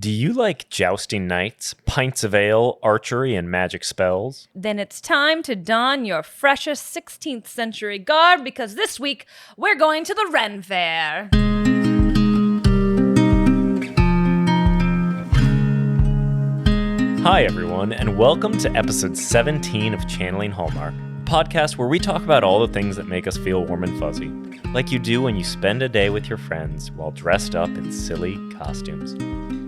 Do you like jousting knights, pints of ale, archery, and magic spells? Then it's time to don your freshest 16th century garb because this week we're going to the Ren Faire. Hi, everyone, and welcome to episode 17 of Channeling Hallmark, a podcast where we talk about all the things that make us feel warm and fuzzy, like you do when you spend a day with your friends while dressed up in silly costumes.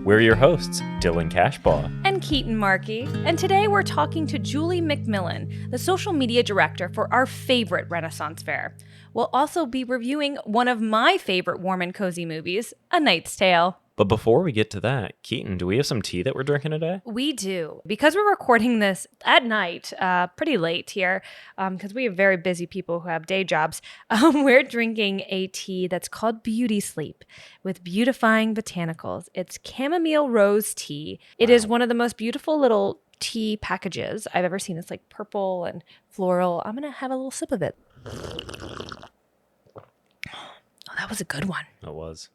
We're your hosts, Dylan Cashbaugh And Keaton Markey. And today we're talking to Julie McMillin, the social media director for our favorite Renaissance fair. We'll also be reviewing one of my favorite warm and cozy movies, A Knight's Tale. But before we get to that, Keaton, do we have some tea that we're drinking today? We do. Because we're recording this at night, pretty late here, because we have very busy people who have day jobs, we're drinking a tea that's called Beauty Sleep with beautifying botanicals. It's chamomile rose tea. It is one of the most beautiful little tea packages I've ever seen. It's like purple and floral. I'm going to have a little sip of it. That was a good one. It was.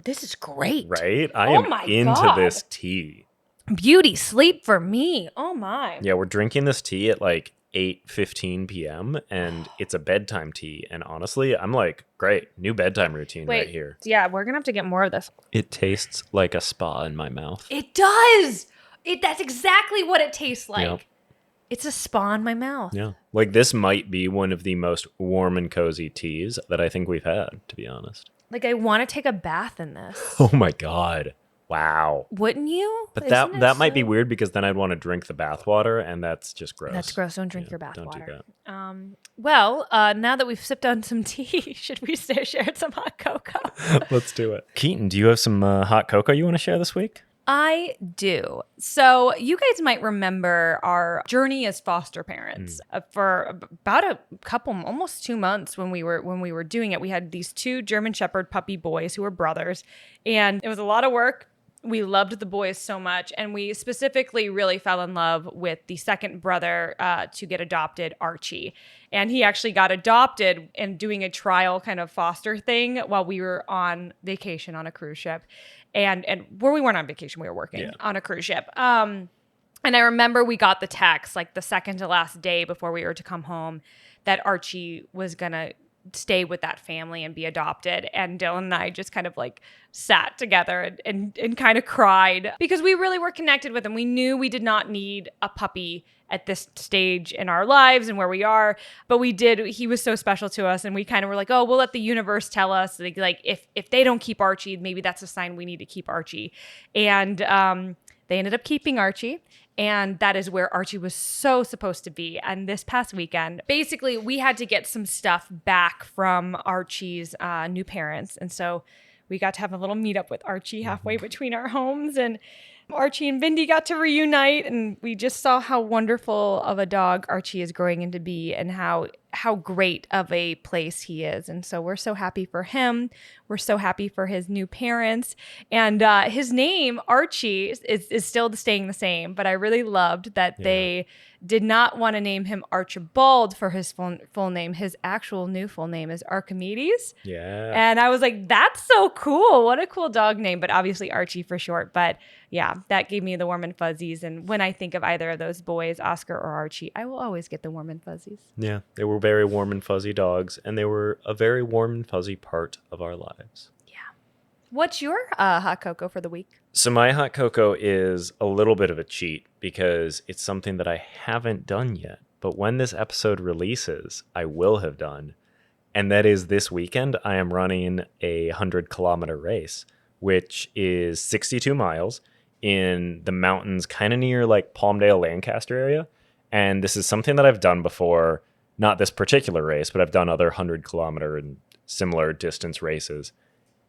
This is great. Right? I am into this tea. Beauty sleep for me. Oh my. Yeah, we're drinking this tea at like 8:15 p.m. and it's a bedtime tea. And honestly, I'm like, great, new bedtime routine right here. Yeah, we're going to have to get more of this. It tastes like a spa in my mouth. It does. That's exactly what it tastes like. Yep. It's a spa in my mouth. Yeah. Like this might be one of the most warm and cozy teas that I think we've had, to be honest. Like I want to take a bath in this. Oh my God. Wow. Wouldn't you? But that might be weird because then I'd want to drink the bath water and that's just gross. That's gross. Don't drink your bath water. Don't do that. Well, now that we've sipped on some tea, should we share some hot cocoa? Let's do it. Keaton, do you have some hot cocoa you want to share this week? I do. So you guys might remember our journey as foster parents for about a couple, almost 2 months when we were doing it. We had these two German Shepherd puppy boys who were brothers, and it was a lot of work. We loved the boys so much, and we specifically really fell in love with the second brother to get adopted, Archie. And he actually got adopted and doing a trial kind of foster thing while we were on vacation on a cruise ship. And where we weren't on vacation, we were working on a cruise ship. And I remember we got the text like the second to last day before we were to come home that Archie was going to stay with that family and be adopted. And Dylan and I just kind of like sat together and kind of cried because we really were connected with him. We knew we did not need a puppy at this stage in our lives and where we are, but we did. He was so special to us, and we kind of were like, oh, we'll let the universe tell us. Like if they don't keep Archie, maybe that's a sign we need to keep Archie. And they ended up keeping Archie. And that is where Archie was so supposed to be. And this past weekend, basically, we had to get some stuff back from Archie's new parents. And so we got to have a little meetup with Archie halfway between our homes. And Archie and Bindi got to reunite. And we just saw how wonderful of a dog Archie is growing into be and how great of a place he is. And so we're so happy for him. We're so happy for his new parents. And his name, Archie, is still staying the same. But I really loved that they did not want to name him Archibald for his full name. His actual new full name is Archimedes. Yeah. And I was like, that's so cool. What a cool dog name. But obviously Archie for short. But yeah, that gave me the warm and fuzzies. And when I think of either of those boys, Oscar or Archie, I will always get the warm and fuzzies. Yeah, they were very warm and fuzzy dogs, and they were a very warm and fuzzy part of our lives. Yeah. What's your hot cocoa for the week? So my hot cocoa is a little bit of a cheat because it's something that I haven't done yet. But when this episode releases, I will have done. And that is this weekend, I am running a 100-kilometer race, which is 62 miles in the mountains kind of near like Palmdale, Lancaster area. And this is something that I've done before. Not this particular race, but I've done other 100-kilometer and similar distance races.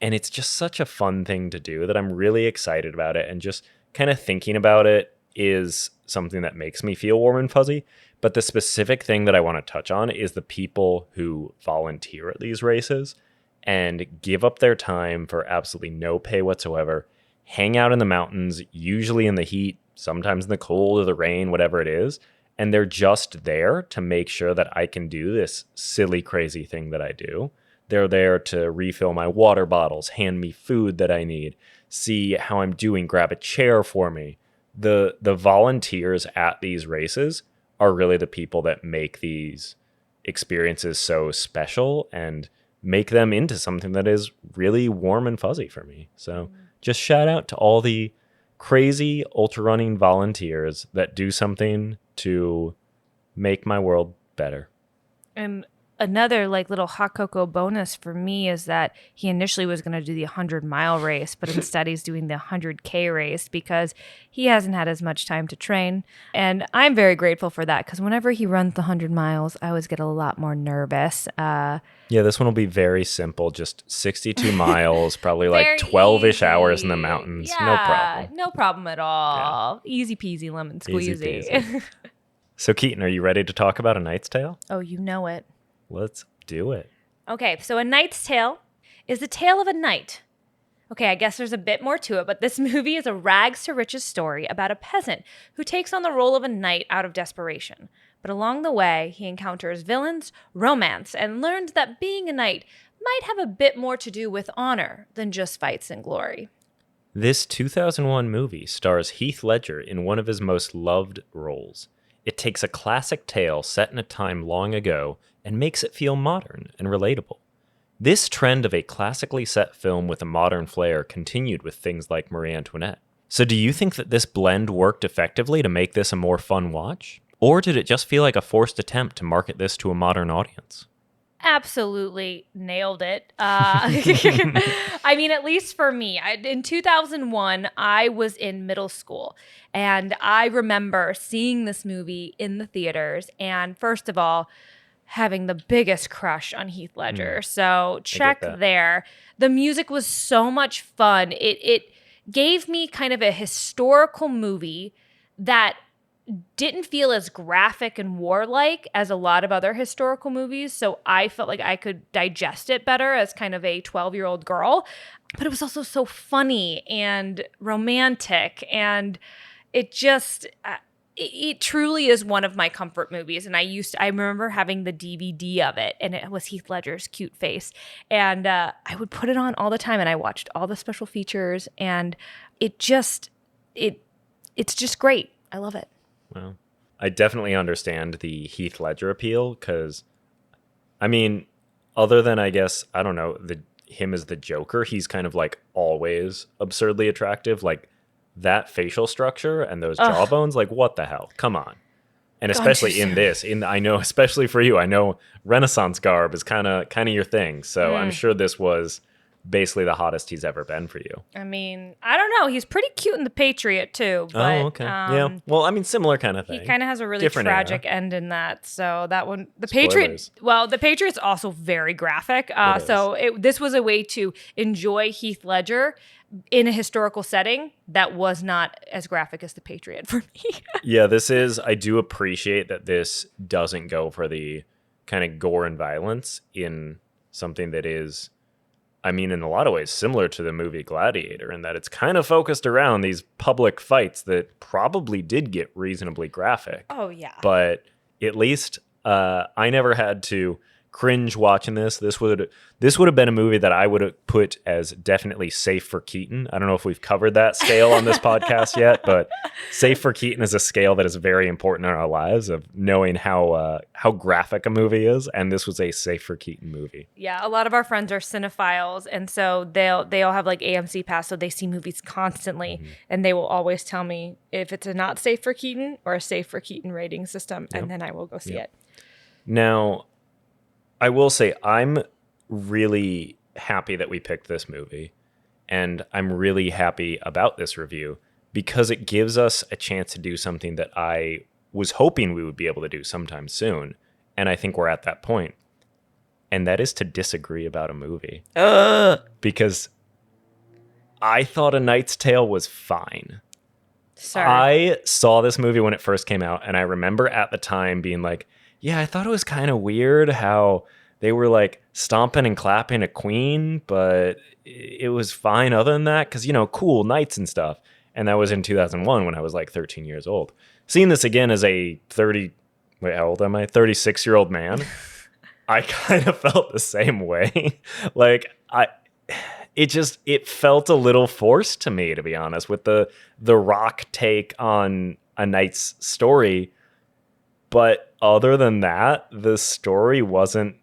And it's just such a fun thing to do that I'm really excited about it. And just kind of thinking about it is something that makes me feel warm and fuzzy. But the specific thing that I want to touch on is the people who volunteer at these races and give up their time for absolutely no pay whatsoever, hang out in the mountains, usually in the heat, sometimes in the cold or the rain, whatever it is. And they're just there to make sure that I can do this silly, crazy thing that I do. They're there to refill my water bottles, hand me food that I need, see how I'm doing, grab a chair for me. The volunteers at these races are really the people that make these experiences so special and make them into something that is really warm and fuzzy for me. So just shout out to all the crazy ultra running volunteers that do something to make my world better. And another like little hot cocoa bonus for me is that he initially was going to do the 100-mile race, but instead he's doing the 100K race because he hasn't had as much time to train. And I'm very grateful for that because whenever he runs the 100 miles, I always get a lot more nervous. Yeah, this one will be very simple. Just 62 miles, probably like Very 12-ish easy. hours in the mountains. Yeah, No problem. no problem at all. Easy peasy lemon Easy squeezy. peasy. So Keaton, are you ready to talk about A Knight's Tale? Oh, you know it. Let's do it. Okay, so A Knight's Tale is the tale of a knight. Okay, I guess there's a bit more to it, but this movie is a rags to riches story about a peasant who takes on the role of a knight out of desperation. But along the way, he encounters villains, romance, and learns that being a knight might have a bit more to do with honor than just fights and glory. This 2001 movie stars Heath Ledger in one of his most loved roles. It takes a classic tale set in a time long ago and makes it feel modern and relatable. This trend of a classically set film with a modern flair continued with things like Marie Antoinette. So do you think that this blend worked effectively to make this a more fun watch? Or did it just feel like a forced attempt to market this to a modern audience? Absolutely nailed it. I mean, at least for me, in 2001, I was in middle school, and I remember seeing this movie in the theaters, and first of all, having the biggest crush on Heath Ledger. So check there. The music was so much fun. It gave me kind of a historical movie that didn't feel as graphic and warlike as a lot of other historical movies. So I felt like I could digest it better as kind of a 12-year-old girl. But it was also so funny and romantic. And it just, it truly is one of my comfort movies. And I remember having the DVD of it, and it was Heath Ledger's cute face. And I would put it on all the time, and I watched all the special features. And it's just great. I love it. Well, I definitely understand the Heath Ledger appeal because, I mean, other than, I guess, I don't know, him as the Joker, he's kind of like always absurdly attractive. Like that facial structure and those jawbones, like what the hell? Come on. And especially in this, I know, especially for you, I know Renaissance garb is kind of your thing. So I'm sure this was basically the hottest he's ever been for you. I mean, I don't know. He's pretty cute in The Patriot too. But, okay. Yeah. Well, I mean, similar kind of thing. He kind of has a really Different tragic end in that. So that one, The Patriot. Well, The Patriot's also very graphic. This was a way to enjoy Heath Ledger in a historical setting that was not as graphic as The Patriot for me. Yeah, I do appreciate that this doesn't go for the kind of gore and violence in something that is, I mean, in a lot of ways, similar to the movie Gladiator, in that it's kind of focused around these public fights that probably did get reasonably graphic. Oh, yeah. But at least I never had to cringe watching this. This would have been a movie that I would have put as definitely safe for Keaton. I don't know if we've covered that scale on this podcast yet, but safe for Keaton is a scale that is very important in our lives of knowing how graphic a movie is, and this was a safe for Keaton movie. Yeah, a lot of our friends are cinephiles, and so they all have like AMC Pass, so they see movies constantly, and they will always tell me if it's a not safe for Keaton or a safe for Keaton rating system, and then I will go see it. Now, I will say I'm really happy that we picked this movie, and I'm really happy about this review because it gives us a chance to do something that I was hoping we would be able to do sometime soon, and I think we're at that point, and that is to disagree about a movie. Because I thought A Knight's Tale was fine. Sorry. I saw this movie when it first came out, and I remember at the time being like, yeah, I thought it was kind of weird how they were like stomping and clapping a queen, but it was fine other than that because, cool knights and stuff. And that was in 2001 when I was like 13 years old. Seeing this again as a 36-year-old man, I kind of felt the same way. Like it felt a little forced to me, to be honest, with the rock take on a knight's story. But other than that, the story wasn't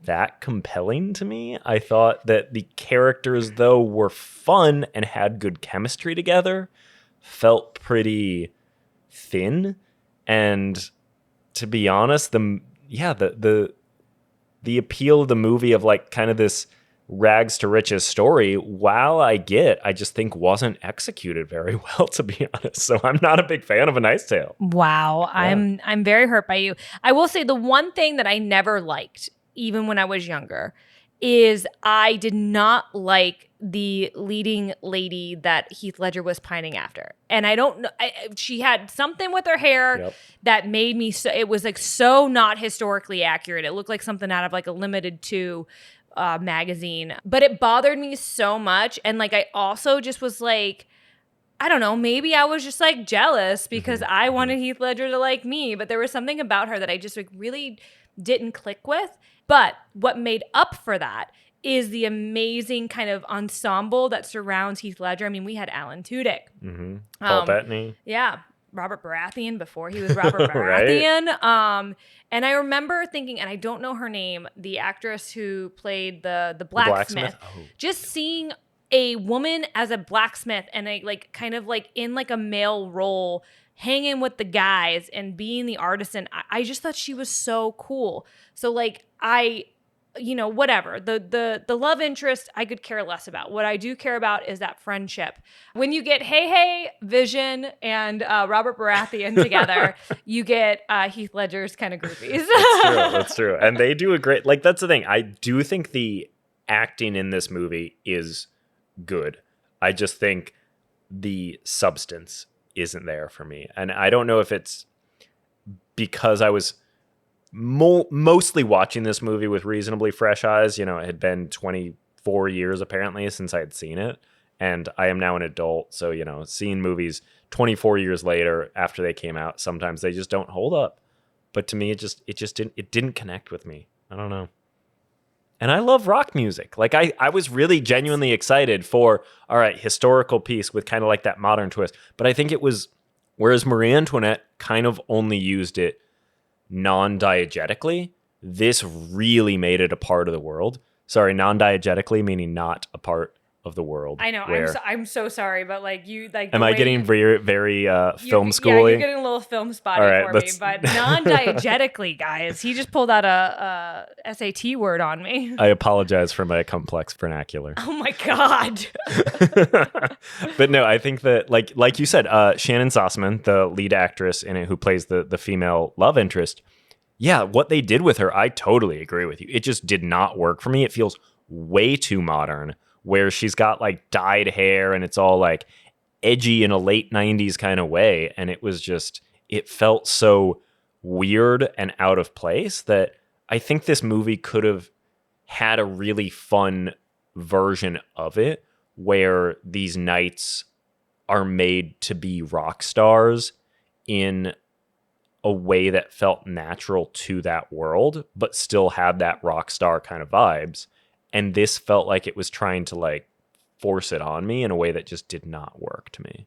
that compelling to me. I thought that the characters, though, were fun and had good chemistry together, felt pretty thin. And to be honest, the appeal of the movie of like kind of this rags to riches story, while I just think wasn't executed very well, to be honest. So I'm not a big fan of A Knight's Tale. Wow. Yeah. I'm very hurt by you. I will say the one thing that I never liked, even when I was younger, is I did not like the leading lady that Heath Ledger was pining after. And I don't know, she had something with her hair that made me so, it was like so not historically accurate. It looked like something out of like a Limited 2 magazine, but it bothered me so much. And like, I also just was like, I don't know, maybe I was just like jealous because I wanted Heath Ledger to like me, but there was something about her that I just like really didn't click with. But what made up for that is the amazing kind of ensemble that surrounds Heath Ledger. I mean, we had Alan Tudyk. Paul Bettany. Yeah. Robert Baratheon before he was Robert Baratheon. Right? And I remember thinking, and I don't know her name, the actress who played the blacksmith. Oh. Just seeing a woman as a blacksmith and a like kind of like in like a male role, hanging with the guys and being the artisan. I just thought she was so cool. So like whatever. The love interest I could care less about. What I do care about is that friendship. When you get Hey Vision and Robert Baratheon together, you get Heath Ledger's kind of groupies. That's true. And they do a great, like, that's the thing. I do think the acting in this movie is good. I just think the substance isn't there for me. And I don't know if it's because I was mostly watching this movie with reasonably fresh eyes. It had been 24 years apparently since I had seen it, and I am now an adult, so seeing movies 24 years later after they came out, sometimes they just don't hold up. But to me, it didn't connect with me. I don't know. And I love rock music. Like I was really genuinely excited for, all right, historical piece with kind of like that modern twist. But I think it was, whereas Marie Antoinette kind of only used it non-diegetically, this really made it a part of the world. Sorry, non-diegetically meaning not a part of the world. I know. I'm so sorry, but like you like. Am I getting very film schooly? Yeah, you're getting a little film spotty for me. But non-diegetically, guys, he just pulled out a SAT word on me. I apologize for my complex vernacular. Oh my god. But no, I think that like you said, Shannon Sossamon, the lead actress in it, who plays the female love interest. Yeah, what they did with her, I totally agree with you. It just did not work for me. It feels way too modern, where she's got like dyed hair and it's all like edgy in a late 90s kind of way. And it felt so weird and out of place that I think this movie could have had a really fun version of it where these knights are made to be rock stars in a way that felt natural to that world, but still had that rock star kind of vibes. And this felt like it was trying to like force it on me in a way that just did not work to me.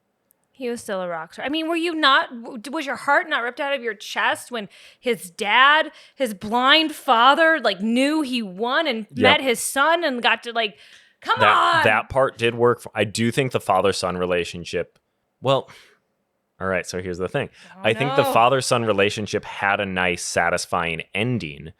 He was still a rock star. I mean, was your heart not ripped out of your chest when his dad, his blind father, like knew he won and met his son and got to like, come on. That part did work. I do think the father-son relationship, well, all right, so here's the thing. I think the father-son relationship had a nice, satisfying ending,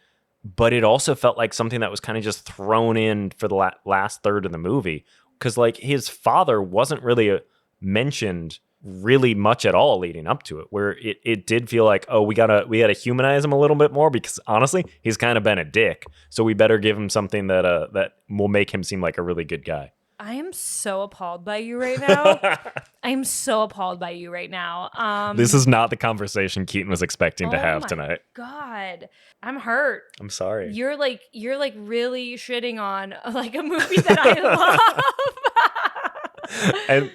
but it also felt like something that was kind of just thrown in for the last third of the movie. Because like his father wasn't really mentioned really much at all leading up to it, where it did feel like, oh, we gotta humanize him a little bit more, because honestly, he's kind of been a dick. So we better give him something that will make him seem like a really good guy. I am so appalled by you right now. This is not the conversation Keaton was expecting to have tonight. God, I'm hurt. I'm sorry. You're like really shitting on like a movie that I love. And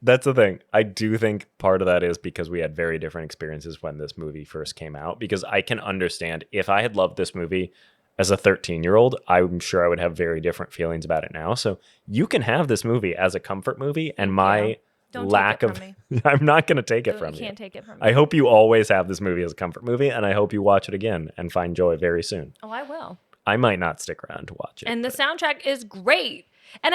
that's the thing. I do think part of that is because we had very different experiences when this movie first came out, because I can understand if I had loved this movie as a 13-year-old, I'm sure I would have very different feelings about it now. So you can have this movie as a comfort movie, and my Don't lack take it of from I'm not going to take it me. from You you. can't take it from me. I hope you always have this movie as a comfort movie, and I hope you watch it again and find joy very soon. Oh, I will. I might not stick around to watch it. And the but soundtrack is great. I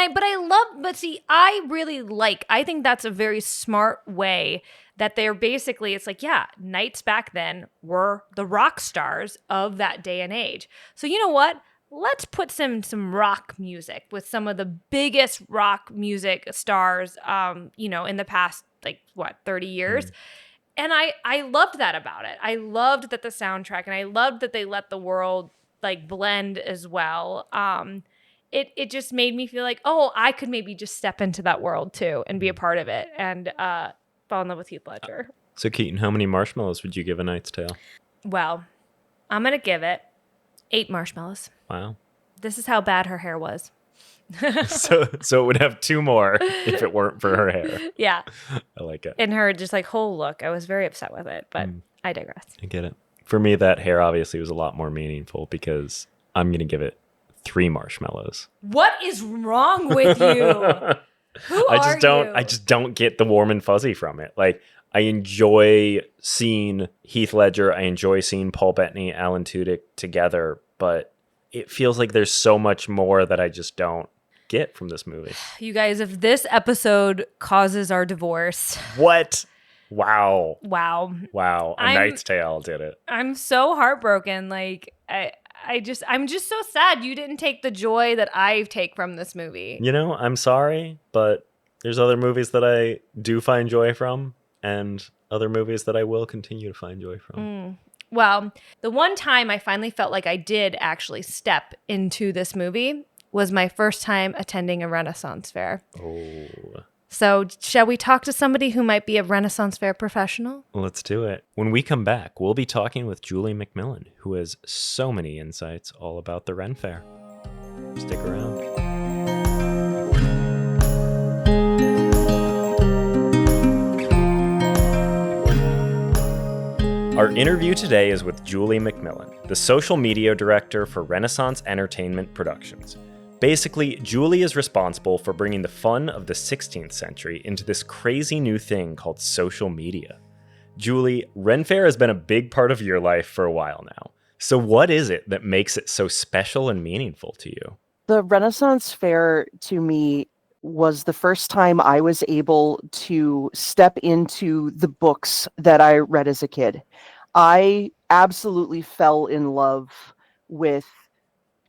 think that's a very smart way that they're basically, it's like, yeah, knights back then were the rock stars of that day and age. So you know what? Let's put some rock music with some of the biggest rock music stars, in the past, 30 years. And I loved that about it. I loved that the soundtrack, and I loved that they let the world blend as well. It just made me feel like, oh, I could maybe just step into that world too and be a part of it, and fall in love with Heath Ledger. So Keaton, how many marshmallows would you give A Knight's Tale? Well, I'm gonna give it 8 marshmallows. Wow. This is how bad her hair was. so it would have 2 more if it weren't for her hair. Yeah. I like it. And her just whole look. I was very upset with it, but I digress. I get it. For me, that hair obviously was a lot more meaningful because I'm going to give it 3 marshmallows. What is wrong with you? Who are you? I just don't get the warm and fuzzy from it. Like, I enjoy seeing Heath Ledger. I enjoy seeing Paul Bettany, Alan Tudyk together, but it feels like there's so much more that I just don't get from this movie. You guys, if this episode causes our divorce. What? Wow. A Knight's Tale did it. I'm so heartbroken. I'm just so sad you didn't take the joy that I take from this movie. I'm sorry, but there's other movies that I do find joy from, and other movies that I will continue to find joy from. Well, the one time I finally felt like I did actually step into this movie was my first time attending a Renaissance fair. Oh. So shall we talk to somebody who might be a Renaissance fair professional? Let's do it. When we come back, we'll be talking with Julie McMillin, who has so many insights all about the Ren Fair. Stick around. Our interview today is with Julie McMillin, the social media director for Renaissance Entertainment Productions. Basically, Julie is responsible for bringing the fun of the 16th century into this crazy new thing called social media. Julie, Ren Fair has been a big part of your life for a while now. So what is it that makes it so special and meaningful to you? The Renaissance Fair, to me, was the first time I was able to step into the books that I read as a kid. I absolutely fell in love with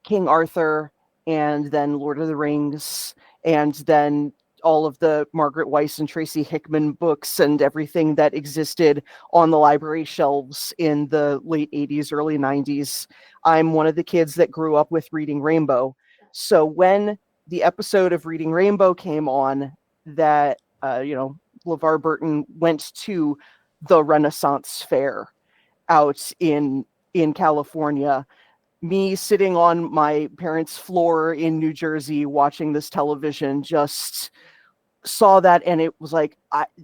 King Arthur, and then Lord of the Rings, and then all of the Margaret Weiss and Tracy Hickman books and everything that existed on the library shelves in the late 80s, early 90s. I'm one of the kids that grew up with Reading Rainbow. So when the episode of Reading Rainbow came on, that, LeVar Burton went to the Renaissance Fair out in California, me sitting on my parents' floor in New Jersey watching this television, just saw that, and it was like,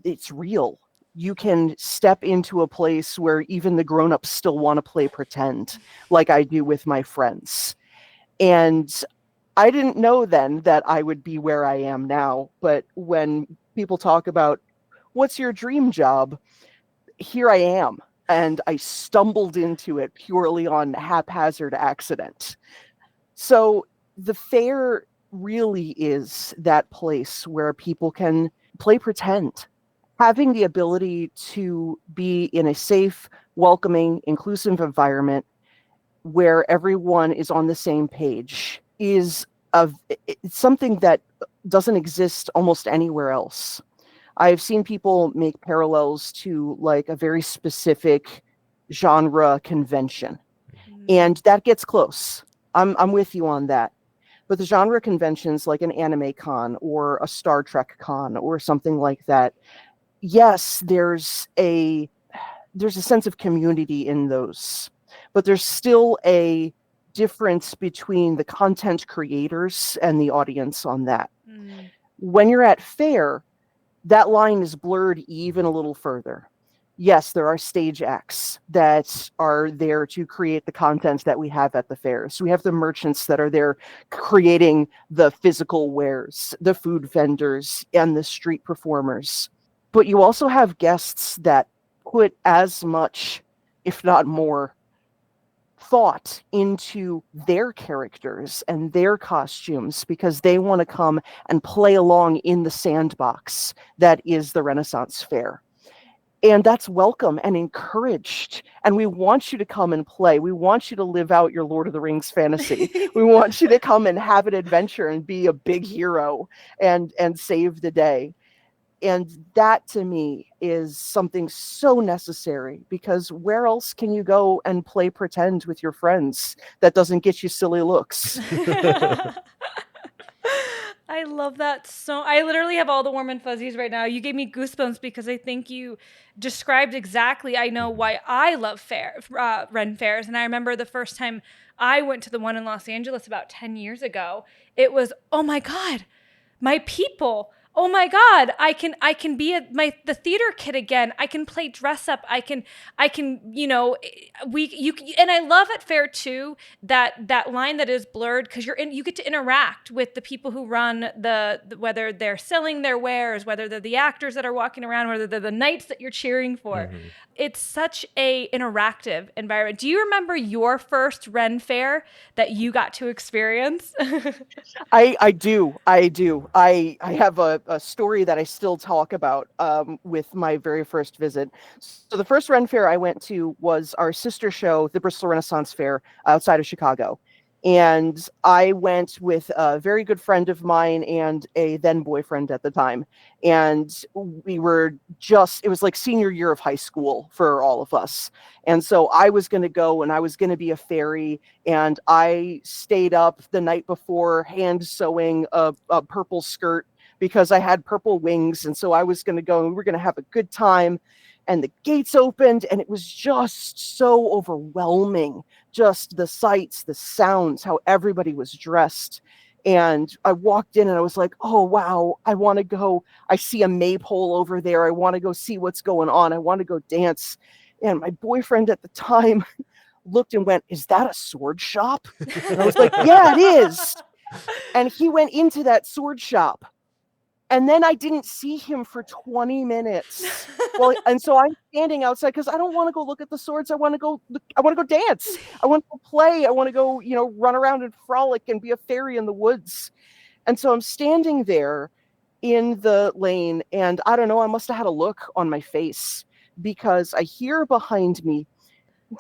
it's real. You can step into a place where even the grown-ups still want to play pretend, like I do with my friends. And I didn't know then that I would be where I am now, but when people talk about, what's your dream job? Here I am. And I stumbled into it purely on haphazard accident. So the fair really is that place where people can play pretend. Having the ability to be in a safe, welcoming, inclusive environment where everyone is on the same page is it's something that doesn't exist almost anywhere else. I've seen people make parallels to a very specific genre convention, and that gets close. I'm with you on that. But the genre conventions like an anime con or a Star Trek con or something like that, yes, there's a sense of community in those, but there's still a difference between the content creators and the audience on that. When you're at fair, that line is blurred even a little further. yes, there are stage acts that are there to create the content that we have at the fairs. We have the merchants that are there creating the physical wares, the food vendors, and the street performers. But you also have guests that put as much, if not more, thought into their characters and their costumes because they want to come and play along in the sandbox that is the Renaissance Fair. And that's welcome and encouraged. And we want you to come and play. We want you to live out your Lord of the Rings fantasy. We want you to come and have an adventure and be a big hero and save the day. And that to me is something so necessary, because where else can you go and play pretend with your friends that doesn't get you silly looks? I love that so. I literally have all the warm and fuzzies right now. You gave me goosebumps because I think you described exactly. I know why I love Ren fairs, and I remember the first time I went to the one in Los Angeles about 10 years ago. It was, oh my God, my people. Oh my God, I can be the theater kid again. I can play dress up. I can and I love at fair too that line that is blurred, because you get to interact with the people who run the whether they're selling their wares, whether they're the actors that are walking around, whether they're the knights that you're cheering for. Mm-hmm. It's such a interactive environment. Do you remember your first Ren Fair that you got to experience? I do. I have a story that I still talk about with my very first visit. So the first Ren Fair I went to was our sister show, the Bristol Renaissance Fair outside of Chicago. And I went with a very good friend of mine and a then boyfriend at the time. And it was like senior year of high school for all of us. And so I was going to go and I was going to be a fairy. And I stayed up the night before hand sewing a purple skirt because I had purple wings. And so I was going to go and we were going to have a good time. And the gates opened and it was just so overwhelming. Just the sights, the sounds, how everybody was dressed. And I walked in and I was like, oh, wow, I want to go. I see a maypole over there. I want to go see what's going on. I want to go dance. And my boyfriend at the time looked and went, is that a sword shop? And I was like, yeah, it is. And he went into that sword shop. And then I didn't see him for 20 minutes. Well, and so I'm standing outside because I don't want to go look at the swords. I want to go dance. I want to go play. I want to go, run around and frolic and be a fairy in the woods. And so I'm standing there in the lane, and I don't know, I must have had a look on my face because I hear behind me,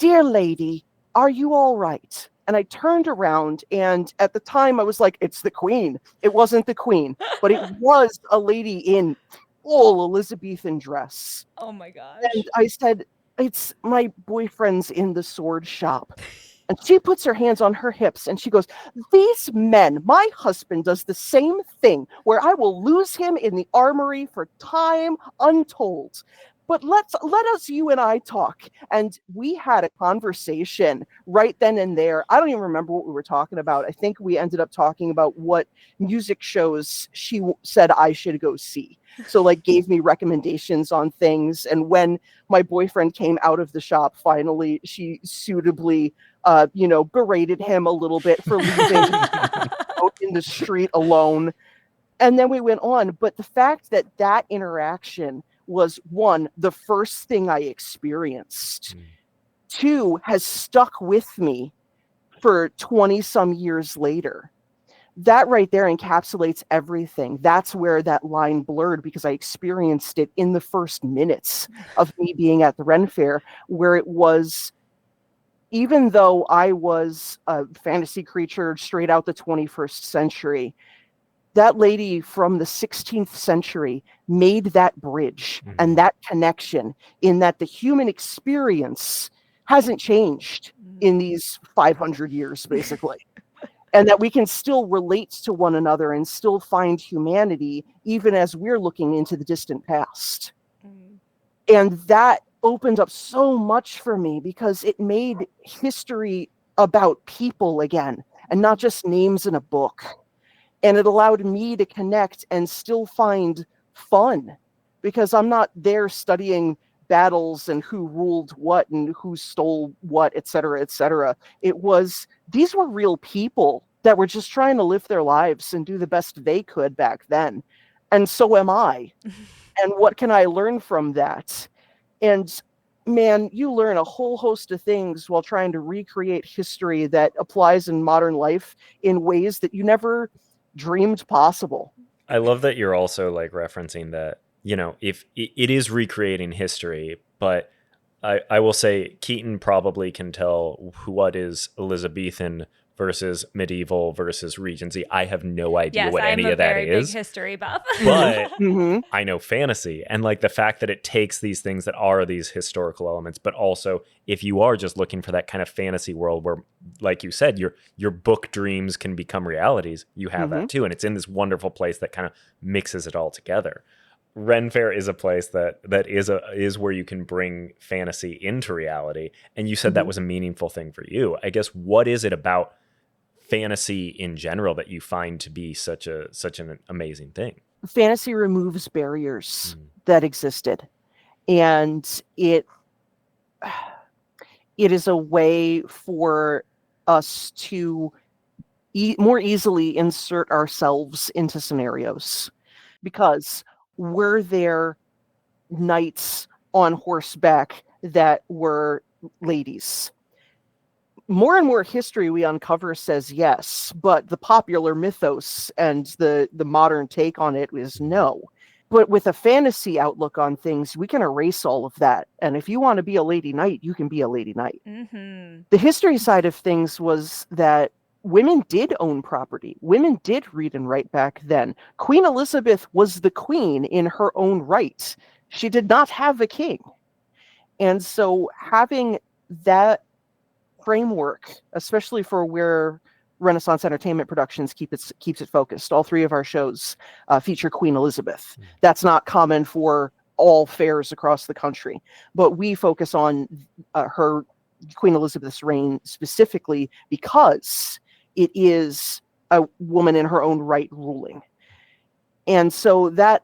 dear lady, are you all right? And I turned around, and at the time I was like, it's the queen. It wasn't the queen, but it was a lady in full Elizabethan dress. Oh my gosh. And I said, it's my boyfriend's in the sword shop. And she puts her hands on her hips and she goes, these men, my husband does the same thing where I will lose him in the armory for time untold. But let us, you and I, talk. And we had a conversation right then and there. I don't even remember what we were talking about. I think we ended up talking about what music shows she said I should go see. So gave me recommendations on things. And when my boyfriend came out of the shop, finally, she suitably, berated him a little bit for leaving out in the street alone. And then we went on. But the fact that interaction was, one, the first thing I experienced. Two, has stuck with me for 20 some years later. That right there encapsulates everything. That's where that line blurred, because I experienced it in the first minutes of me being at the Ren Fair, where it was, even though I was a fantasy creature straight out the 21st century, that lady from the 16th century made that bridge and that connection, in that the human experience hasn't changed in these 500 years, basically. And that we can still relate to one another and still find humanity, even as we're looking into the distant past. And that opened up so much for me, because it made history about people again, and not just names in a book. And it allowed me to connect and still find fun, because I'm not there studying battles and who ruled what and who stole what, et cetera, et cetera. These were real people that were just trying to live their lives and do the best they could back then. And so am I. And what can I learn from that? And man, you learn a whole host of things while trying to recreate history that applies in modern life in ways that you never dreamed possible. I love that you're also like referencing that, if it is recreating history, but I will say Keaton probably can tell what is Elizabethan versus medieval versus Regency. I have no idea what any of that is. Yes, I'm a very big history buff. But Mhm. I know fantasy, and like the fact that it takes these things that are these historical elements, but also if you are just looking for that kind of fantasy world where, like you said, your book dreams can become realities, you have that too. And it's in this wonderful place that kind of mixes it all together. Ren Faire is a place that is where you can bring fantasy into reality. And you said that was a meaningful thing for you. I guess, what is it about fantasy in general that you find to be such an amazing thing? Fantasy removes barriers that existed, and it is a way for us to more easily insert ourselves into scenarios, because were there knights on horseback that were ladies? More and more history we uncover says yes, but the popular mythos and the modern take on it is no. But with a fantasy outlook on things, we can erase all of that. And if you want to be a lady knight, you can be a lady knight. The history side of things was that women did own property. Women did read and write back then. Queen Elizabeth was the queen in her own right. She did not have a king. And so having that framework, especially for where Renaissance Entertainment Productions keeps it focused. All three of our shows feature Queen Elizabeth. That's not common for all fairs across the country, but we focus on her Queen Elizabeth's reign specifically because it is a woman in her own right ruling. And so that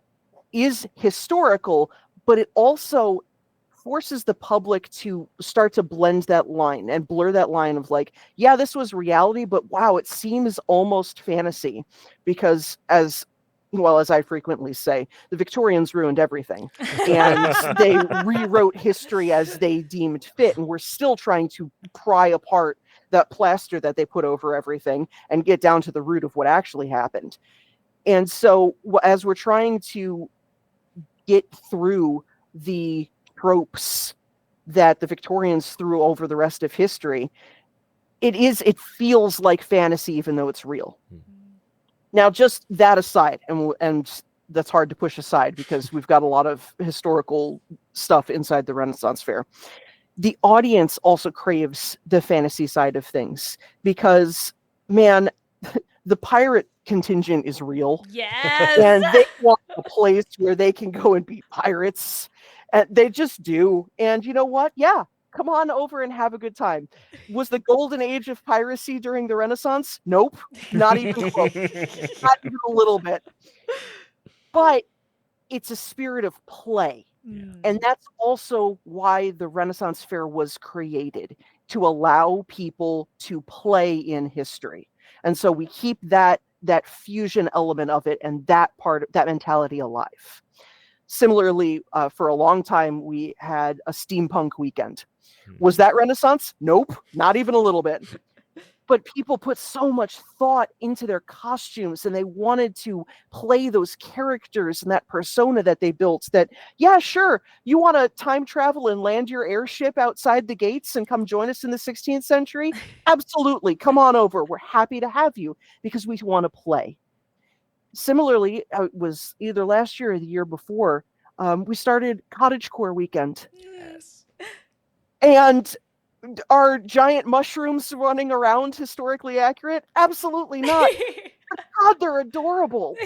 is historical, but it also forces the public to start to blend that line and blur that line of like, yeah, this was reality, but wow, it seems almost fantasy, because as I frequently say, the Victorians ruined everything and they rewrote history as they deemed fit, and we're still trying to pry apart that plaster that they put over everything and get down to the root of what actually happened. And so as we're trying to get through the tropes that the Victorians threw over the rest of history, it feels like fantasy even though it's real. Now, just that aside, and that's hard to push aside because we've got a lot of historical stuff inside the Renaissance Fair. The audience also craves the fantasy side of things because, man, the pirate contingent is real. Yes. And they want a place where they can go and be pirates. And they just do. And you know what? Yeah, come on over and have a good time. Was the golden age of piracy during the Renaissance? Nope. Not even close. Not even a little bit. But it's a spirit of play. And that's also why the Renaissance Fair was created, to allow people to play in history. And so we keep that fusion element of it and that mentality alive. Similarly, for a long time, we had a steampunk weekend. Was that Renaissance? Nope, not even a little bit. But people put so much thought into their costumes and they wanted to play those characters and that persona that they built, that, yeah, sure, you want to time travel and land your airship outside the gates and come join us in the 16th century? Absolutely. Come on over. We're happy to have you because we want to play. Similarly, it was either last year or the year before, we started Cottagecore Weekend. Yes. And are giant mushrooms running around historically accurate? Absolutely not. God, they're adorable.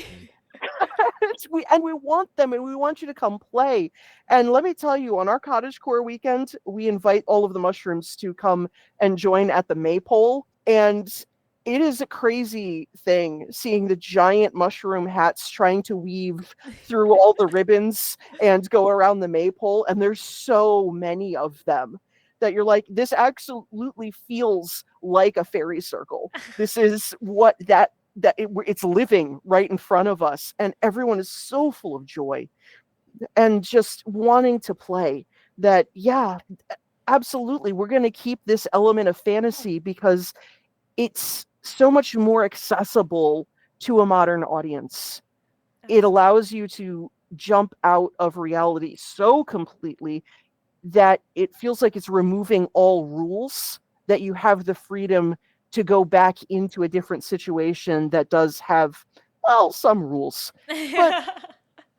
We want them, and we want you to come play. And let me tell you, on our Cottagecore Weekend, we invite all of the mushrooms to come and join at the maypole. And it is a crazy thing seeing the giant mushroom hats trying to weave through all the ribbons and go around the maypole. And there's so many of them that you're like, this absolutely feels like a fairy circle. This is what it's living right in front of us. And everyone is so full of joy and just wanting to play that. Yeah, absolutely. We're going to keep this element of fantasy because it's so much more accessible to a modern audience. It allows you to jump out of reality so completely that it feels like it's removing all rules, that you have the freedom to go back into a different situation that does have, well, some rules,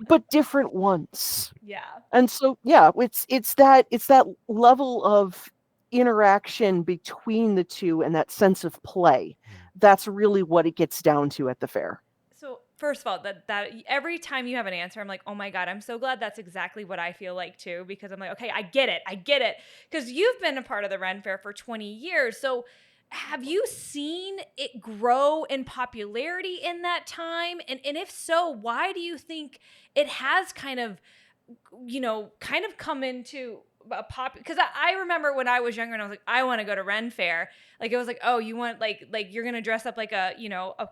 but different ones. Yeah. And so, yeah, it's that level of interaction between the two and that sense of play. That's really what it gets down to at the fair. So first of all, that every time you have an answer, I'm like, oh my God, I'm so glad that's exactly what I feel like too, because I'm like, okay, I get it. Because you've been a part of the Ren Fair for 20 years. So have you seen it grow in popularity in that time? And if so, why do you think it has kind of come into a pop? Because I remember when I was younger and I was like, I want to go to Ren Fair. Like, it was like, oh, you want like you're going to dress up like a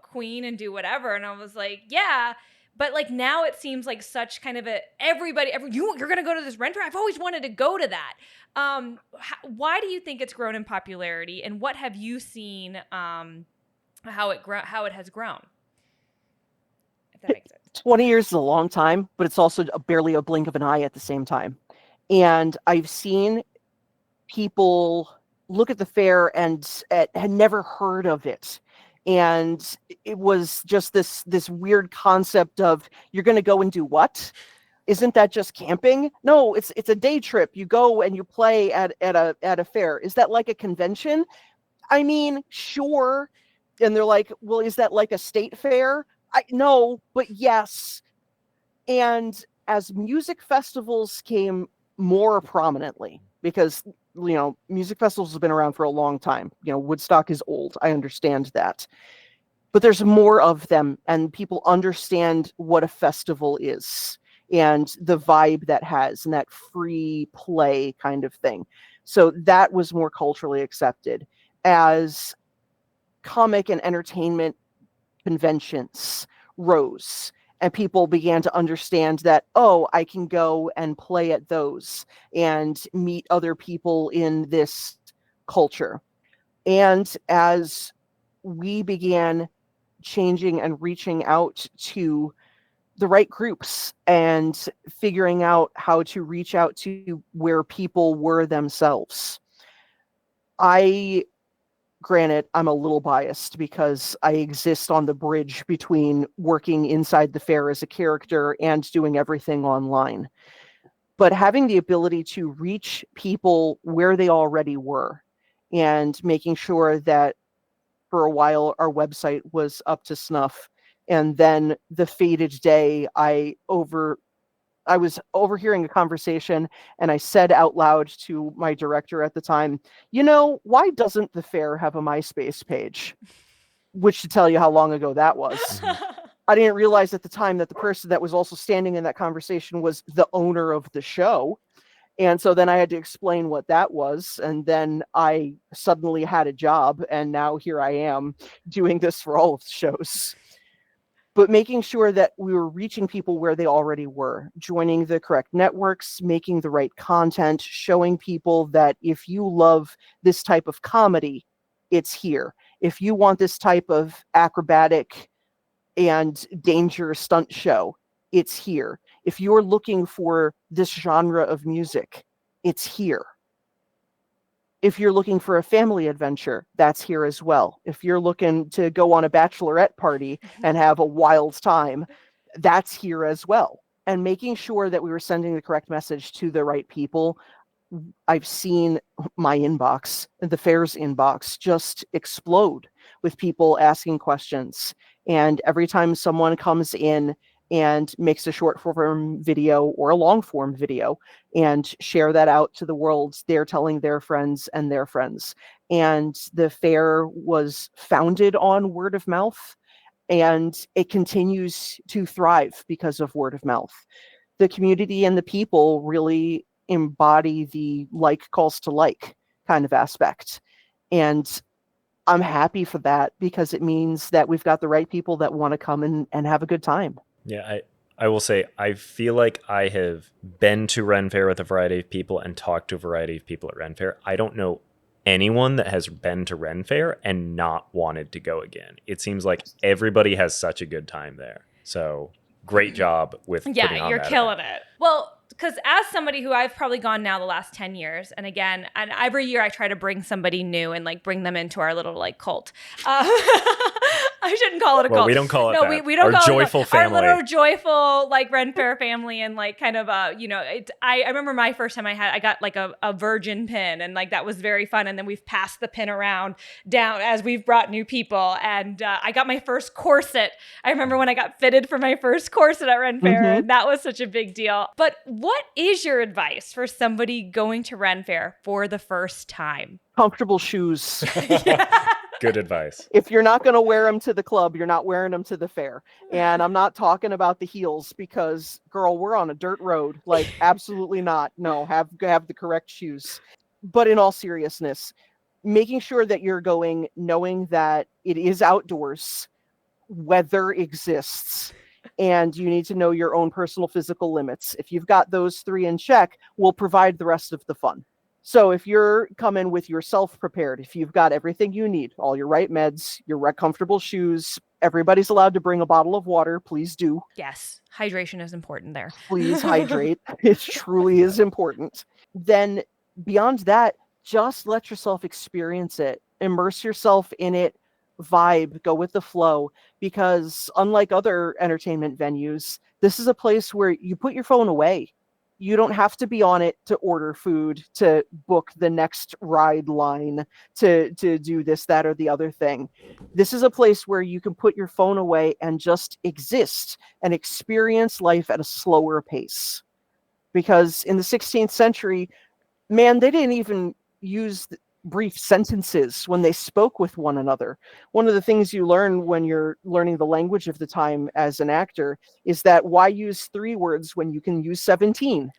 queen and do whatever. And I was like, yeah. But like now it seems like such kind of you're going to go to this Ren Fair. I've always wanted to go to that. Why do you think it's grown in popularity, and what have you seen how it has grown? If that makes sense. 20 years is a long time, but it's also barely a blink of an eye at the same time. And I've seen people look at the fair and had never heard of it. And it was just this weird concept of, you're going to go and do what? Isn't that just camping? No, it's a day trip. You go and you play at a fair. Is that like a convention? I mean, sure. And they're like, well, is that like a state fair? No, but yes. And as music festivals came more prominently, because music festivals have been around for a long time. Woodstock is old. I understand that. But there's more of them, and people understand what a festival is and the vibe that has, and that free play kind of thing. So that was more culturally accepted. As comic and entertainment conventions rose, and people began to understand that, oh, I can go and play at those and meet other people in this culture. And as we began changing and reaching out to the right groups and figuring out how to reach out to where people were themselves, granted, I'm a little biased because I exist on the bridge between working inside the fair as a character and doing everything online. But having the ability to reach people where they already were, and making sure that for a while our website was up to snuff. And then the fated day, I was overhearing a conversation, and I said out loud to my director at the time, why doesn't the fair have a MySpace page? Which should tell you how long ago that was. I didn't realize at the time that the person that was also standing in that conversation was the owner of the show. And so then I had to explain what that was. And then I suddenly had a job, and now here I am doing this for all of the shows. But making sure that we were reaching people where they already were, joining the correct networks, making the right content, showing people that if you love this type of comedy, it's here. If you want this type of acrobatic and dangerous stunt show, it's here. If you're looking for this genre of music, it's here. If you're looking for a family adventure, that's here as well. If you're looking to go on a bachelorette party and have a wild time, that's here as well. And making sure that we were sending the correct message to the right people. I've seen my inbox, the fair's inbox, just explode with people asking questions. And every time someone comes in and makes a short form video or a long form video and share that out to the world, they're telling their friends and their friends. And the fair was founded on word of mouth, and it continues to thrive because of word of mouth. The community and the people really embody the like calls to like kind of aspect. And I'm happy for that, because it means that we've got the right people that want to come and have a good time. Yeah, I will say, I feel like I have been to Ren Fair with a variety of people and talked to a variety of people at Ren Fair. I don't know anyone that has been to Ren Fair and not wanted to go again. It seems like everybody has such a good time there. So great job with putting on Yeah, you're that killing event. it. Well, because as somebody who I've probably gone now the last 10 years, and again, and every year I try to bring somebody new and like bring them into our little like cult. I shouldn't call it a Well, cult. we don't call it no, that. We don't Our call joyful it family. Our little joyful like Ren Fair family, and like kind of I remember my first time I got like a virgin pin, and like that was very fun. And then we've passed the pin around down as we've brought new people, and I got my first corset. I remember when I got fitted for my first corset at Ren Fair, and that was such a big deal. But what is your advice for somebody going to Ren Fair for the first time? Comfortable shoes. Good advice. If you're not going to wear them to the club, you're not wearing them to the fair. And I'm not talking about the heels, because, girl, we're on a dirt road. Like, absolutely not. No, have the correct shoes. But in all seriousness, making sure that you're going knowing that it is outdoors, weather exists, and you need to know your own personal physical limits. If you've got those 3 in check, we'll provide the rest of the fun. So if you're coming with yourself prepared, if you've got everything you need, all your right meds, your comfortable shoes, everybody's allowed to bring a bottle of water. Please do. Yes, hydration is important there. Please hydrate. It truly is important. Then beyond that, just let yourself experience it. Immerse yourself in it. Vibe, go with the flow, because unlike other entertainment venues, this is a place where you put your phone away. You don't have to be on it to order food, to book the next ride line, to do this, that, or the other thing. This is a place where you can put your phone away and just exist and experience life at a slower pace. Because in the 16th century, man, they didn't even use brief sentences when they spoke with one another. One of the things you learn when you're learning the language of the time as an actor is that why use 3 words when you can use 17?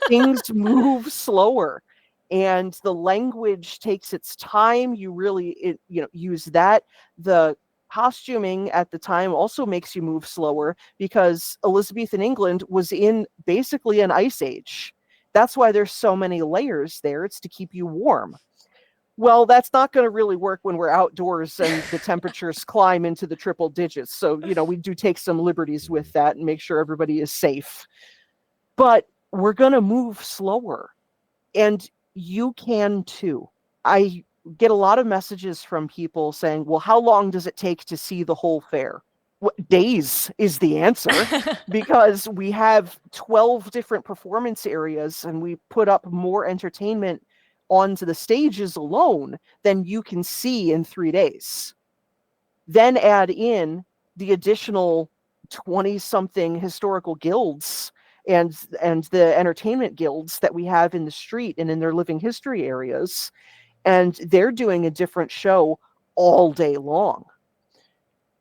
Things move slower, and the language takes its time. You really use that. The costuming at the time also makes you move slower, because Elizabethan England was in basically an ice age. That's why there's so many layers there. It's to keep you warm. Well, that's not going to really work when we're outdoors and the temperatures climb into the triple digits. So, we do take some liberties with that and make sure everybody is safe. But we're going to move slower. And you can too. I get a lot of messages from people saying, well, how long does it take to see the whole fair? Days is the answer, because we have 12 different performance areas, and we put up more entertainment onto the stages alone than you can see in 3 days. Then add in the additional 20-something historical guilds and the entertainment guilds that we have in the street and in their living history areas, and they're doing a different show all day long.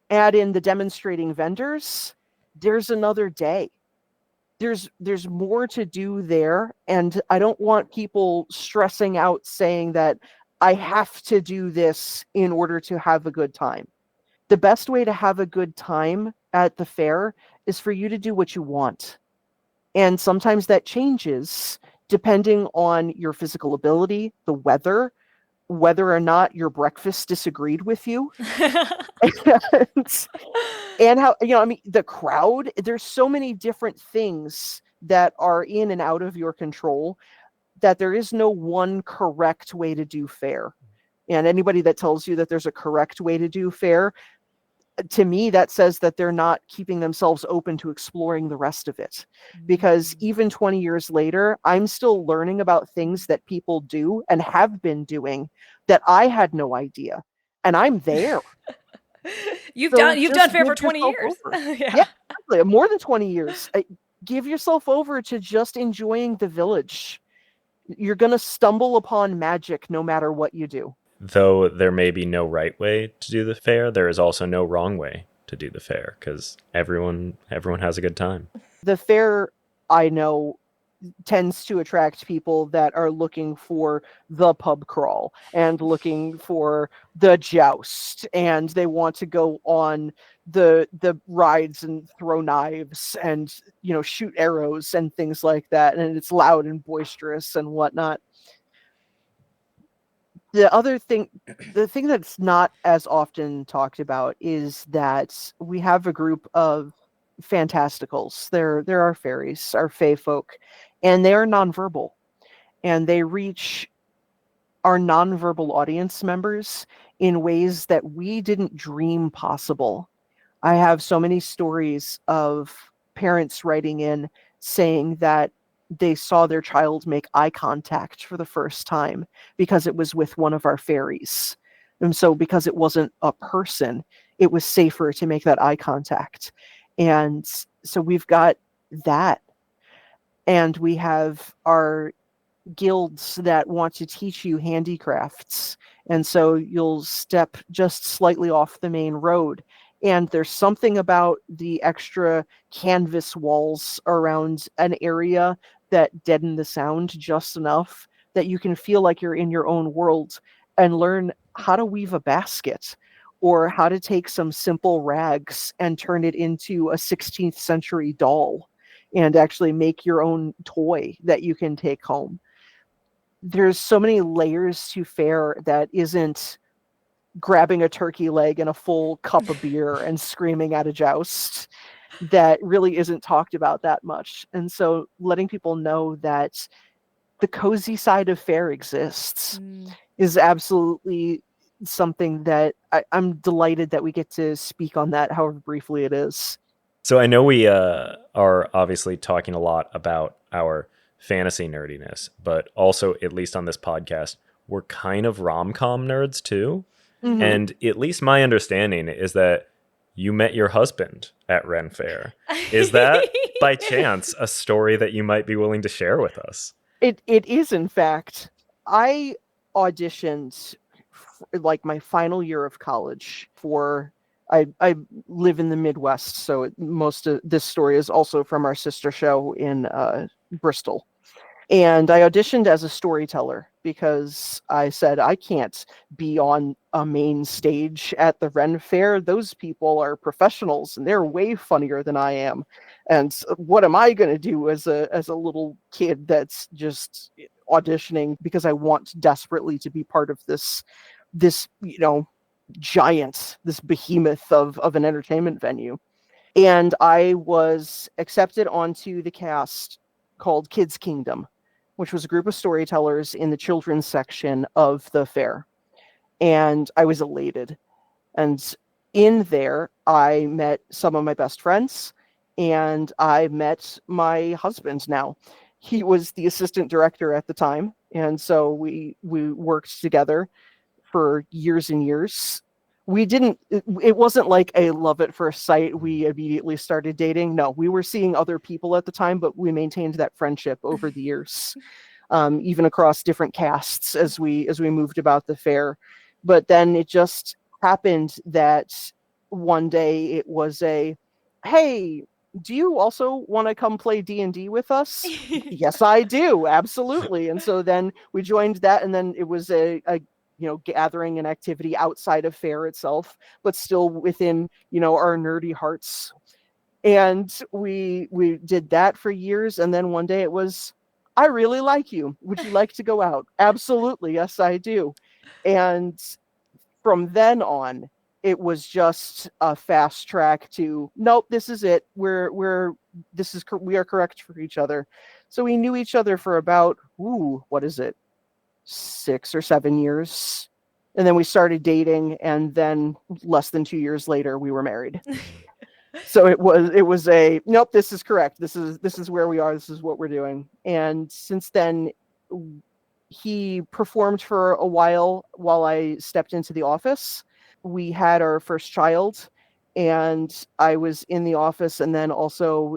Add in the demonstrating vendors, there's another day. There's more to do there, and I don't want people stressing out saying that I have to do this in order to have a good time. The best way to have a good time at the fair is for you to do what you want. And sometimes that changes depending on your physical ability, the weather, whether or not your breakfast disagreed with you. And how, the crowd, there's so many different things that are in and out of your control that there is no one correct way to do fair. And anybody that tells you that there's a correct way to do fair, to me, that says that they're not keeping themselves open to exploring the rest of it. Because even 20 years later, I'm still learning about things that people do and have been doing that I had no idea. And I'm there. You've done fair for 20 years. Yeah, exactly. More than 20 years. Give yourself over to just enjoying the village. You're going to stumble upon magic no matter what you do. though there may be no right way to do the fair, there is also no wrong way to do the fair, because everyone has a good time. The fair, I know, tends to attract people that are looking for the pub crawl and looking for the joust, and they want to go on the rides and throw knives and shoot arrows and things like that, and it's loud and boisterous and whatnot. The thing that's not as often talked about is that we have a group of fantasticals. There are fairies, our fae folk, and they are nonverbal, and they reach our nonverbal audience members in ways that we didn't dream possible. I have so many stories of parents writing in saying that they saw their child make eye contact for the first time because it was with one of our fairies. And so because it wasn't a person, it was safer to make that eye contact. And so we've got that. And we have our guilds that want to teach you handicrafts. And so you'll step just slightly off the main road. And there's something about the extra canvas walls around an area that deaden the sound just enough that you can feel like you're in your own world and learn how to weave a basket or how to take some simple rags and turn it into a 16th century doll and actually make your own toy that you can take home. There's so many layers to fair that isn't grabbing a turkey leg and a full cup of beer and screaming at a joust, that really isn't talked about that much. And so letting people know that the cozy side of fair exists is absolutely something that I'm delighted that we get to speak on that, however briefly it is. So I know we are obviously talking a lot about our fantasy nerdiness, but also, at least on this podcast, we're kind of rom-com nerds too. Mm-hmm. And at least my understanding is that you met your husband at Ren Faire. Is that, by chance, a story that you might be willing to share with us? It is, in fact. I auditioned like my final year of college for... I live in the Midwest, so most of this story is also from our sister show in Bristol. And I auditioned as a storyteller because I said, I can't be on a main stage at the Ren Faire. Those people are professionals and they're way funnier than I am. And what am I going to do as a little kid that's just auditioning because I want desperately to be part of this giant, this behemoth of an entertainment venue. And I was accepted onto the cast called Kids Kingdom, which was a group of storytellers in the children's section of the fair. And I was elated. And in there, I met some of my best friends, and I met my husband now. He was the assistant director at the time, and so we worked together for years and years. It wasn't like a love at first sight. We immediately started dating. No, we were seeing other people at the time, but we maintained that friendship over the years, even across different casts as we moved about the fair. But then it just happened that one day it was hey, do you also want to come play D&D with us? Yes, I do. Absolutely. And so then we joined that, and then it was a gathering and activity outside of fair itself, but still within, our nerdy hearts. And we did that for years. And then one day it was, I really like you. Would you like to go out? Absolutely. Yes, I do. And from then on, it was just a fast track to, nope, this is it. We are correct for each other. So we knew each other for about, what is it? 6 or 7 years, and then we started dating, and then less than 2 years later we were married. So it was a nope, this is correct, this is where we are, this is what we're doing. And since then he performed for a while I stepped into the office. We had our first child, and I was in the office and then also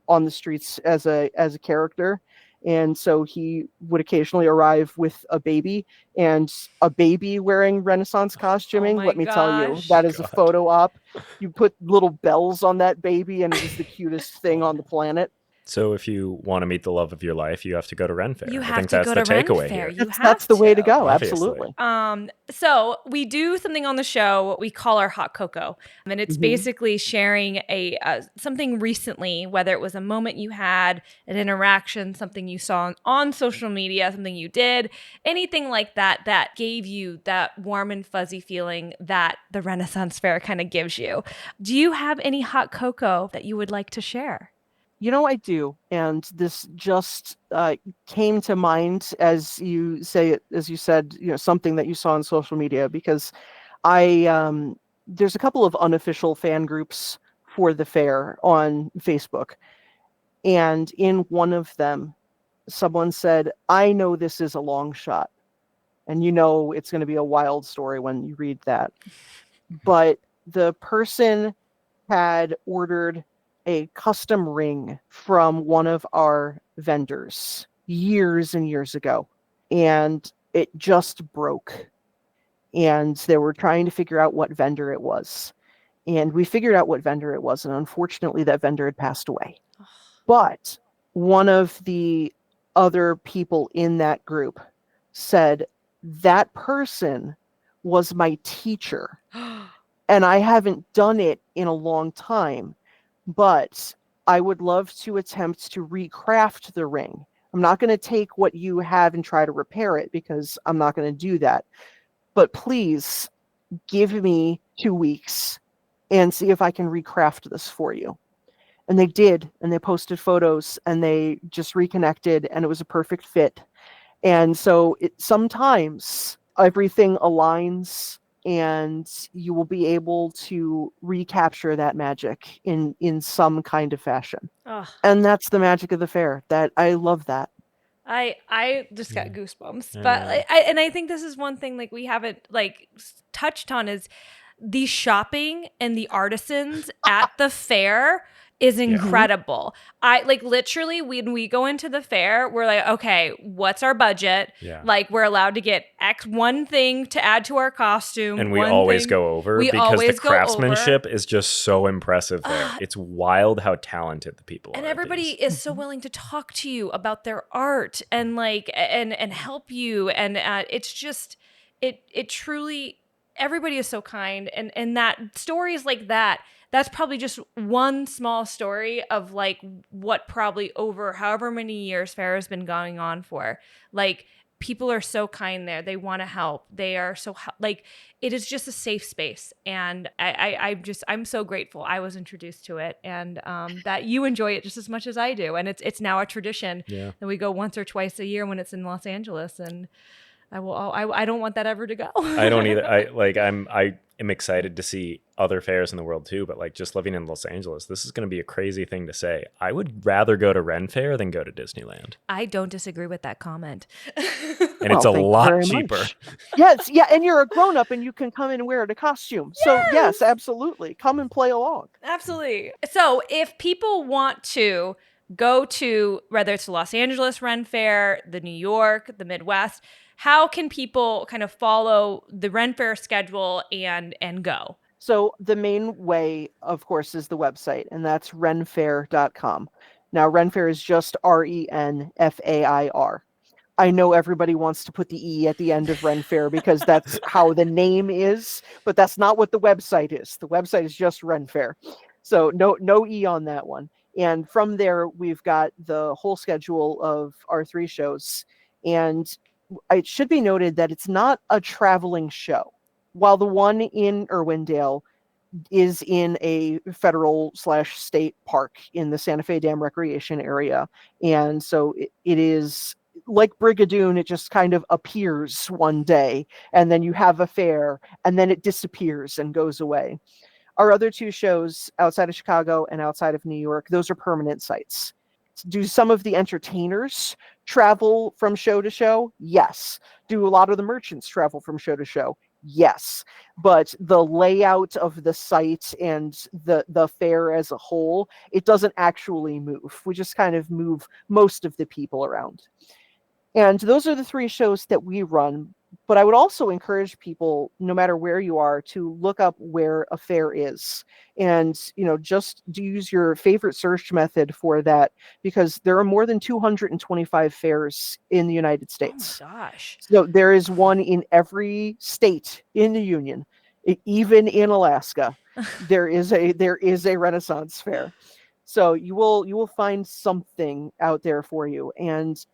on the streets as a character. And so he would occasionally arrive with a baby, and a baby wearing Renaissance costuming. my Let me tell you, gosh. that is a God. photo op. You put little bells on that baby, and it is the cutest thing on the planet. So if you want to meet the love of your life, you have to go to Ren Fair. You I have think to that's go the to Ren takeaway Fair. here. You That's the way to to. go. Obviously. Absolutely. So we do something on the show we call our hot cocoa, and it's Mhm. basically sharing a something recently, whether it was a moment you had, an interaction, something you saw on social media, something you did, anything like that that gave you that warm and fuzzy feeling that the Renaissance Fair kind of gives you. Do you have any hot cocoa that you would like to share? You know, I do, and this just came to mind as you said, something that you saw on social media, because there's a couple of unofficial fan groups for the fair on Facebook, and in one of them, someone said, "I know this is a long shot," and it's going to be a wild story when you read that, but the person had ordered a custom ring from one of our vendors years and years ago, and it just broke. And they were trying to figure out what vendor it was. And we figured out what vendor it was, and unfortunately, that vendor had passed away. But one of the other people in that group said, that person was my teacher, and I haven't done it in a long time, but I would love to attempt to recraft the ring. I'm not going to take what you have and try to repair it, because I'm not going to do that. But please give me 2 weeks and see if I can recraft this for you. And they did, and they posted photos, and they just reconnected, and it was a perfect fit. And so sometimes everything aligns, and you will be able to recapture that magic in some kind of fashion. Ugh. And that's the magic of the fair. That I love that. I just got Yeah. goosebumps. I But know. I think this is one thing like we haven't like touched on is the shopping and the artisans at the fair is incredible. I like literally when we go into the fair, we're like, okay, what's our budget? Yeah. Like we're allowed to get X one thing to add to our costume. And we one always thing. go over We because the always go over. craftsmanship is just so impressive there. It's wild how talented the people are. And at everybody these. is so willing to talk to you about their art and like and help you, and it's just it truly, everybody is so kind, and that stories like that, that's probably just one small story of like what probably over however many years fair has been going on for. Like people are so kind there. They want to help. They are so like it is just a safe space, and I'm so grateful I was introduced to it, and that you enjoy it just as much as I do, and it's now a tradition that we go once or twice a year when it's in Los Angeles, and I don't want that ever to go. I don't either. I am excited to see other fairs in the world too, but like just living in Los Angeles, this is going to be a crazy thing to say. I would rather go to Ren Fair than go to Disneyland. I don't disagree with that comment. And it's a thank you lot very cheaper. much. Yes, yeah, and you're a grown-up and you can come in and wear a costume. So yes, absolutely. Come and play along. Absolutely. So if people want to go to, whether it's the Los Angeles Ren Fair, the New York, the Midwest, how can people kind of follow the Ren Fair schedule and go? So the main way, of course, is the website, and that's renfair.com. Now, Ren Fair is just RENFAIR. I know everybody wants to put the E at the end of Ren Fair because that's how the name is, but that's not what the website is. The website is just Ren Fair. So no E on that one. And from there, we've got the whole schedule of our 3 shows. And it should be noted that it's not a traveling show. While the one in Irwindale is in a federal/state park in the Santa Fe Dam Recreation Area. And so it is like Brigadoon, it just kind of appears one day, and then you have a fair, and then it disappears and goes away. Our other 2 shows outside of Chicago and outside of New York, those are permanent sites. Do some of the entertainers travel from show to show? Yes. Do a lot of the merchants travel from show to show? Yes, but the layout of the site and the fair as a whole, it doesn't actually move. We just kind of move most of the people around. And those are the 3 shows that we run. But I would also encourage people, no matter where you are, to look up where a fair is. And, just use your favorite search method for that, because there are more than 225 fairs in the United Oh my States. gosh. So there is one in every state in the Union, even in Alaska. There is a Renaissance fair. So you will find something out there for you. And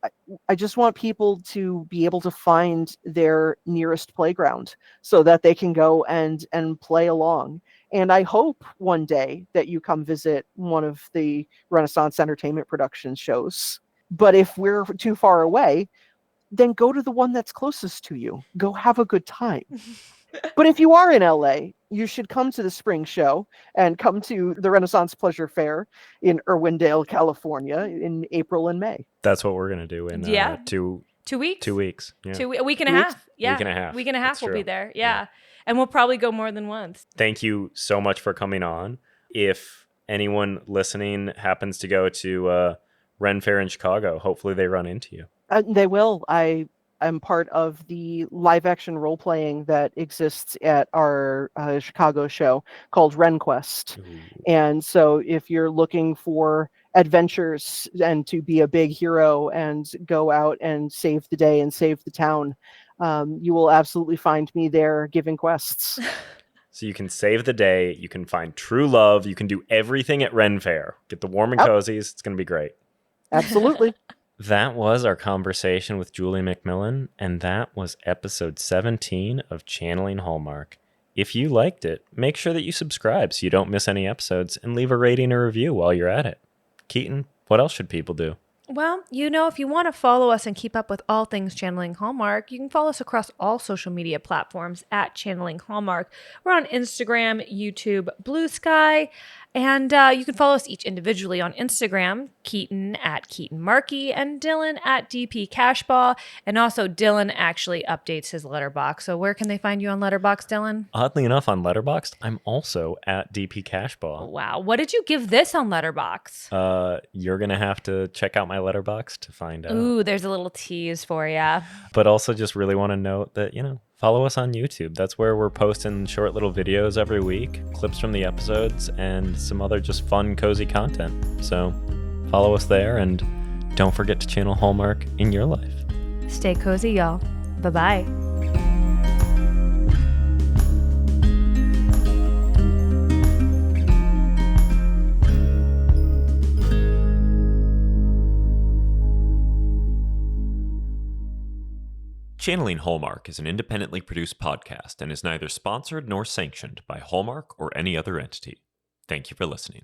I just want people to be able to find their nearest playground so that they can go and play along. And I hope one day that you come visit one of the Renaissance Entertainment Productions shows. But if we're too far away, then go to the one that's closest to you. Go have a good time. But if you are in LA, you should come to the spring show and come to the Renaissance Pleasure Fair in Irwindale, California in April and May. That's what we're going to do in Yeah. 2 weeks? 2 weeks. Yeah. A week and a 2 weeks? half. Yeah. Week and a half. Week and a half That's we'll true. be there. Yeah. And we'll probably go more than once. Thank you so much for coming on. If anyone listening happens to go to Ren Fair in Chicago, hopefully they run into you. They will. I'm part of the live action role playing that exists at our Chicago show called RenQuest. Ooh. And so if you're looking for adventures and to be a big hero and go out and save the day and save the town, you will absolutely find me there giving quests. So you can save the day, you can find true love, you can do everything at Ren Fair. Get the warm and cozies. It's going to be great. Absolutely. That was our conversation with Julie McMillin, and that was episode 17 of Channeling Hallmark. If you liked it, make sure that you subscribe so you don't miss any episodes, and leave a rating or review while you're at it. Keaton, what else should people do? Well, if you want to follow us and keep up with all things Channeling Hallmark, you can follow us across all social media platforms at Channeling Hallmark. We're on Instagram, YouTube, Blue Sky, and you can follow us each individually on Instagram, Keaton at Keaton Markey and Dylan at DP Cashball. And also Dylan actually updates his Letterboxd. So where can they find you on Letterboxd, Dylan? Oddly enough, on Letterboxd, I'm also at DP Cashball. Wow. What did you give this on Letterboxd? You're going to have to check out my Letterboxd to find out. Ooh, there's a little tease for you. But also just really want to note that, follow us on YouTube. That's where we're posting short little videos every week, clips from the episodes, and some other just fun, cozy content. So follow us there, and don't forget to channel Hallmark in your life. Stay cozy, y'all. Bye-bye. Channeling Hallmark is an independently produced podcast and is neither sponsored nor sanctioned by Hallmark or any other entity. Thank you for listening.